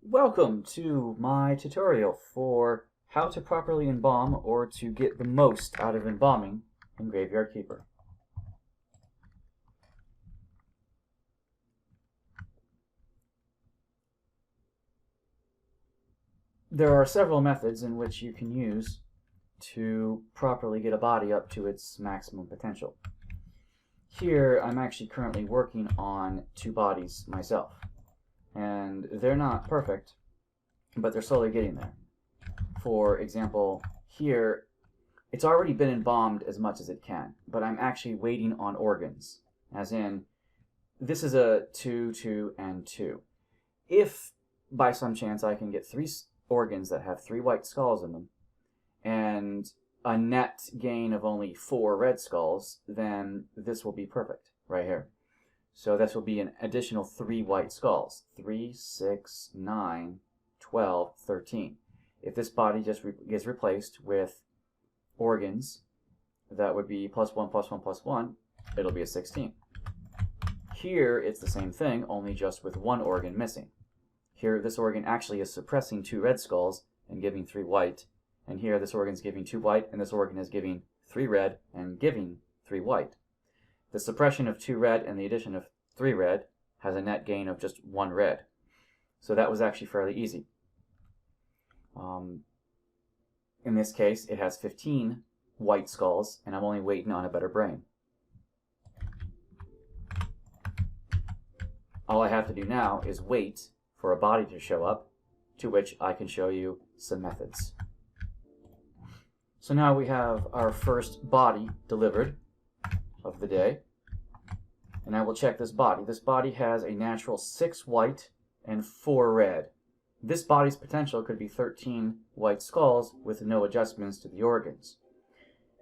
Welcome to my tutorial for how to properly embalm or to get the most out of embalming in Graveyard Keeper. There are several methods in which you can use to properly get a body up to its maximum potential. Here I'm actually currently working on two bodies myself, and they're not perfect, but they're slowly getting there. For example, here it's already been embalmed as much as it can, but I'm actually waiting on organs, as in this is a 2, 2, and 2. If by some chance I can get 3 organs that have 3 white skulls in them and a net gain of only 4 red skulls, then this will be perfect right here. So this will be an additional 3 white skulls. 3, 6, 9, 12, 13. If this body just gets replaced with organs, that would be +1, +1, +1. It'll be a 16. Here it's the same thing, only just with 1 organ missing. Here this organ actually is suppressing 2 red skulls and giving 3 white. And here this organ is giving 2 white, and this organ is giving 3 red and giving 3 white. The suppression of 2 red and the addition of 3 red has a net gain of just 1 red. So that was actually fairly easy. In this case, it has 15 white skulls, and I'm only waiting on a better brain. All I have to do now is wait for a body to show up, to which I can show you some methods. So now we have our first body delivered of the day, and I will check this body. This body has a natural 6 white and 4 red. This body's potential could be 13 white skulls with no adjustments to the organs.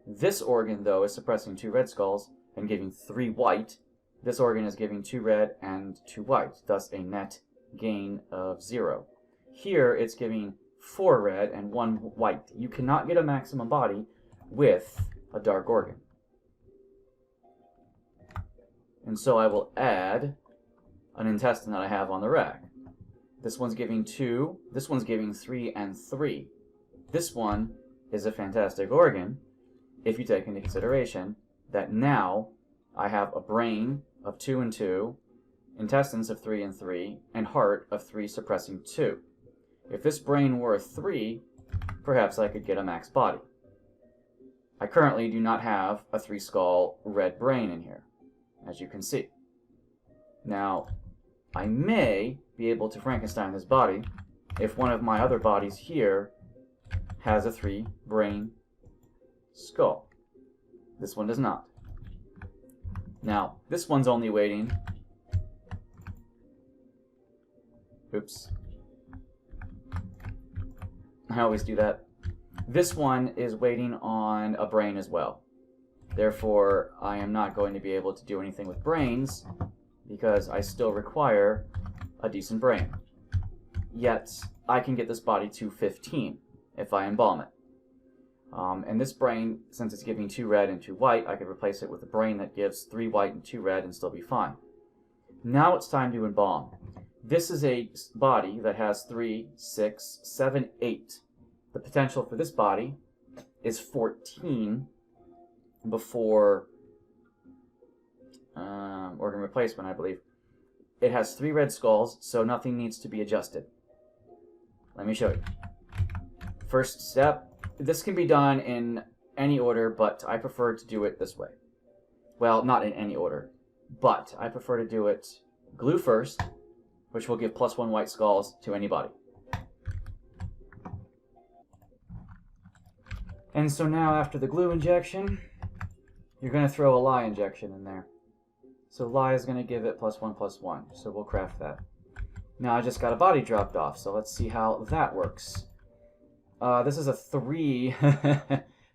This organ, though, is suppressing 2 red skulls and giving 3 white. This organ is giving 2 red and 2 white, thus a net gain of 0. Here it's giving 4 red and 1 white. You cannot get a maximum body with a dark organ. And so I will add an intestine that I have on the rack. This one's giving 2, this one's giving 3 and 3. This one is a fantastic organ if you take into consideration that now I have a brain of 2 and 2, intestines of 3 and 3, and heart of 3 suppressing 2. If this brain were a 3, perhaps I could get a max body. I currently do not have a 3-skull red brain in here, as you can see. Now, I may be able to Frankenstein this body if one of my other bodies here has a 3-brain skull. This one does not. Now, this one's only waiting. Oops. I always do that. This one is waiting on a brain as well. Therefore, I am not going to be able to do anything with brains because I still require a decent brain. Yet, I can get this body to 15 if I embalm it. And this brain, since it's giving 2 red and 2 white, I could replace it with a brain that gives 3 white and 2 red and still be fine. Now it's time to embalm. This is a body that has 3, 6, 7, 8. The potential for this body is 14 before organ replacement, I believe. It has 3 red skulls, so nothing needs to be adjusted. Let me show you. First step, this can be done in any order, but I prefer to do it this way. Well, not in any order, but I prefer to do it glue first, which will give +1 white skulls to any body. And so now after the glue injection, you're going to throw a lye injection in there. So lye is going to give it +1, +1, so we'll craft that. Now I just got a body dropped off, so let's see how that works. This is a 3.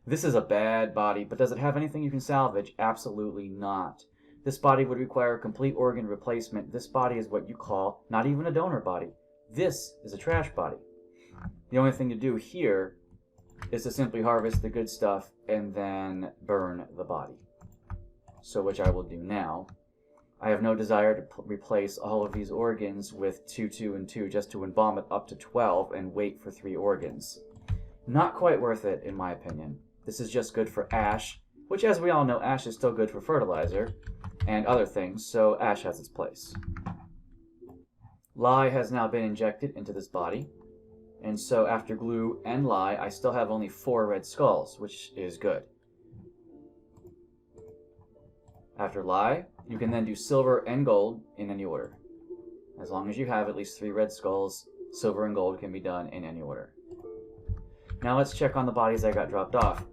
This is a bad body, but does it have anything you can salvage? Absolutely not. This body would require complete organ replacement. This body is what you call not even a donor body. This is a trash body. The only thing to do here is to simply harvest the good stuff and then burn the body. So which I will do now. I have no desire to replace all of these organs with 2, 2, and 2 just to embalm it up to 12 and wait for 3 organs. Not quite worth it, in my opinion. This is just good for ash, which, as we all know, ash is still good for fertilizer and other things, so ash has its place. Lye has now been injected into this body, and so after glue and lye, I still have only 4 red skulls, which is good. After lye, you can then do silver and gold in any order. As long as you have at least 3 red skulls, silver and gold can be done in any order. Now let's check on the bodies I got dropped off.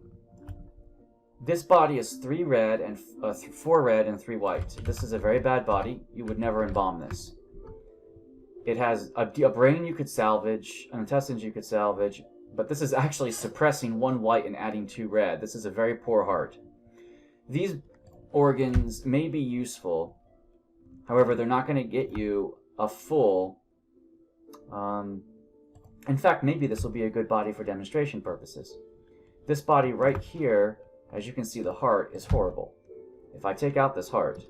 This body is 4 red and 3 white. This is a very bad body. You would never embalm this. It has a brain you could salvage, intestines you could salvage, but this is actually suppressing 1 white and adding 2 red. This is a very poor heart. These organs may be useful, however, they're not going to get you a full... in fact, maybe this will be a good body for demonstration purposes. This body right here, as you can see, the heart is horrible. If I take out this heart,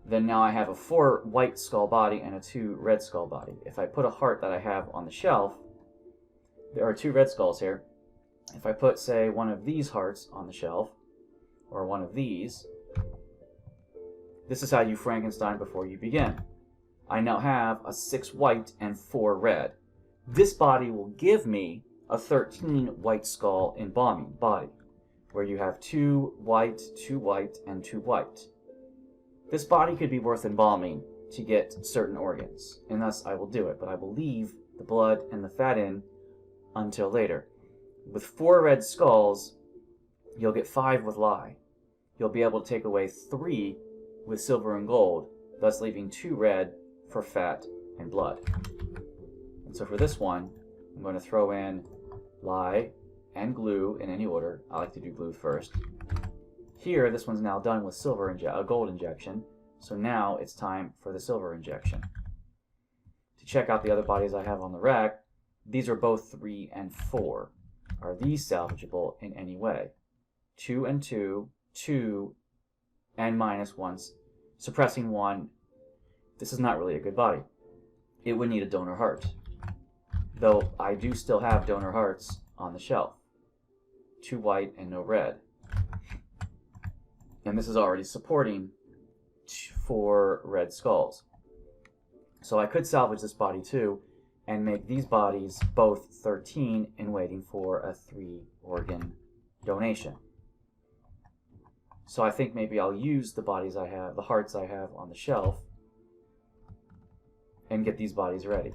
then now I have a 4 white skull body and a 2 red skull body. If I put a heart that I have on the shelf, there are 2 red skulls here. If I put, say, one of these hearts on the shelf, or one of these, this is how you Frankenstein before you begin. I now have a 6 white and 4 red. This body will give me a 13 white skull embalming body, where you have 2 white, 2 white, and 2 white. This body could be worth embalming to get certain organs, and thus I will do it, but I will leave the blood and the fat in until later. With 4 red skulls, you'll get 5 with lye. You'll be able to take away 3 with silver and gold, thus leaving 2 red for fat and blood. And so for this one, I'm going to throw in lye and glue in any order. I like to do glue first. Here, this one's now done with gold injection, so now it's time for the silver injection. To check out the other bodies I have on the rack, these are both 3 and 4. Are these salvageable in any way? 2 and 2, 2, and -1, suppressing 1. This is not really a good body. It would need a donor heart, though I do still have donor hearts on the shelf. 2 white and no red. And this is already supporting 4 red skulls. So I could salvage this body too and make these bodies both 13 and waiting for a 3 organ donation. So I think maybe I'll use the bodies I have, the hearts I have on the shelf, and get these bodies ready.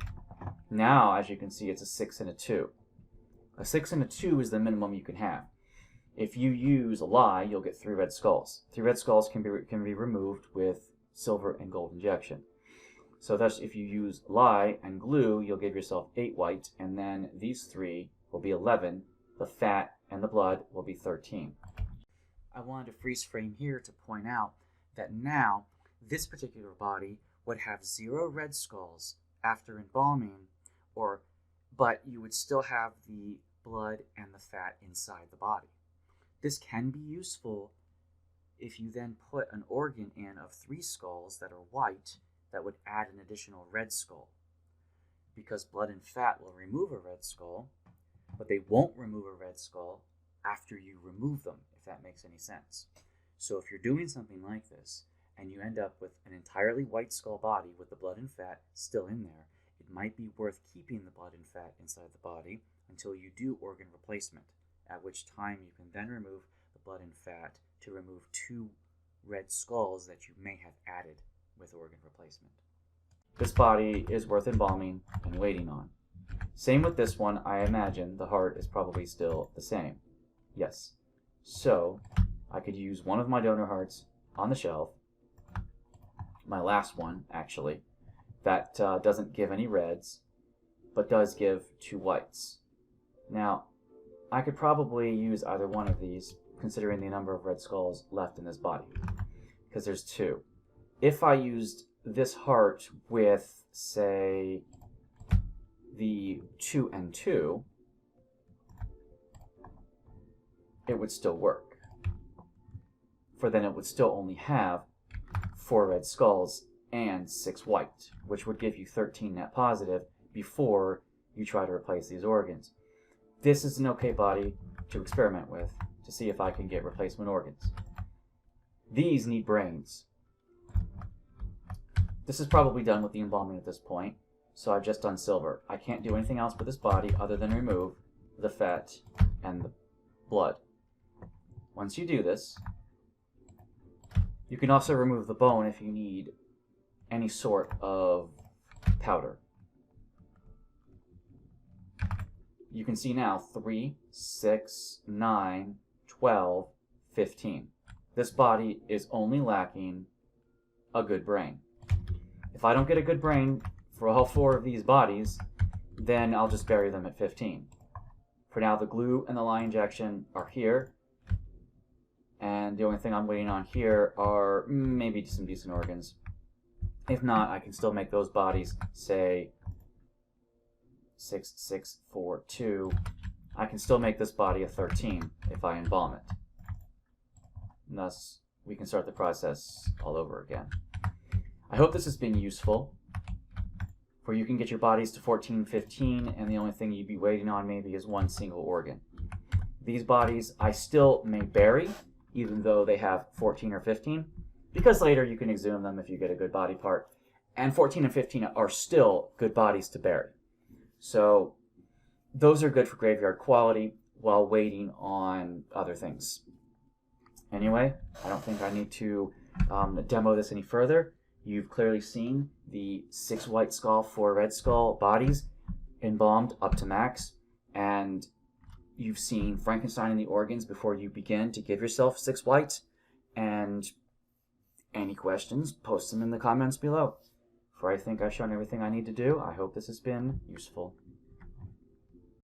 Now, as you can see, it's a 6 and a 2. A 6 and a 2 is the minimum you can have. If you use a lye, you'll get 3 red skulls. 3 red skulls can be removed with silver and gold injection. So thus, if you use lye and glue, you'll give yourself 8 white, and then these 3 will be 11. The fat and the blood will be 13. I wanted to freeze frame here to point out that now this particular body would have 0 red skulls after embalming, but you would still have the blood and the fat inside the body. This can be useful if you then put an organ in of 3 skulls that are white that would add an additional red skull. Because blood and fat will remove a red skull, but they won't remove a red skull after you remove them, if that makes any sense. So if you're doing something like this, and you end up with an entirely white skull body with the blood and fat still in there, it might be worth keeping the blood and fat inside the body until you do organ replacement, at which time you can then remove the blood and fat to remove 2 red skulls that you may have added with organ replacement. This body is worth embalming and waiting on. Same with this one. I imagine the heart is probably still the same. Yes. So I could use one of my donor hearts on the shelf, my last one actually, that doesn't give any reds, but does give 2 whites. Now, I could probably use either one of these, considering the number of red skulls left in this body, because there's 2. If I used this heart with, say, the 2 and 2, it would still work. For then it would still only have 4 red skulls and 6 white, which would give you 13 net positive before you try to replace these organs. This is an okay body to experiment with to see if I can get replacement organs. These need brains. This is probably done with the embalming at this point, so I've just done silver. I can't do anything else with this body other than remove the fat and the blood. Once you do this, you can also remove the bone if you need any sort of powder. You can see now 3, 6, 9, 12, 15. This body is only lacking a good brain. If I don't get a good brain for all 4 of these bodies, then I'll just bury them at 15. For now, the glue and the lie injection are here, and the only thing I'm waiting on here are maybe some decent organs. If not, I can still make those bodies, say, 6, 6, 4, 2. I can still make this body a 13 if I embalm it. And thus, we can start the process all over again. I hope this has been useful, for you can get your bodies to 14, 15, and the only thing you'd be waiting on maybe is one single organ. These bodies I still may bury, even though they have 14 or 15, because later you can exhume them if you get a good body part, and 14 and 15 are still good bodies to bury. So those are good for graveyard quality while waiting on other things. Anyway, I don't think I need to demo this any further. You've clearly seen the 6 white skull, 4 red skull bodies embalmed up to max, and you've seen Frankenstein and the organs before you begin to give yourself 6 white. And any questions, post them in the comments below. For I think I've shown everything I need to do. I hope this has been useful.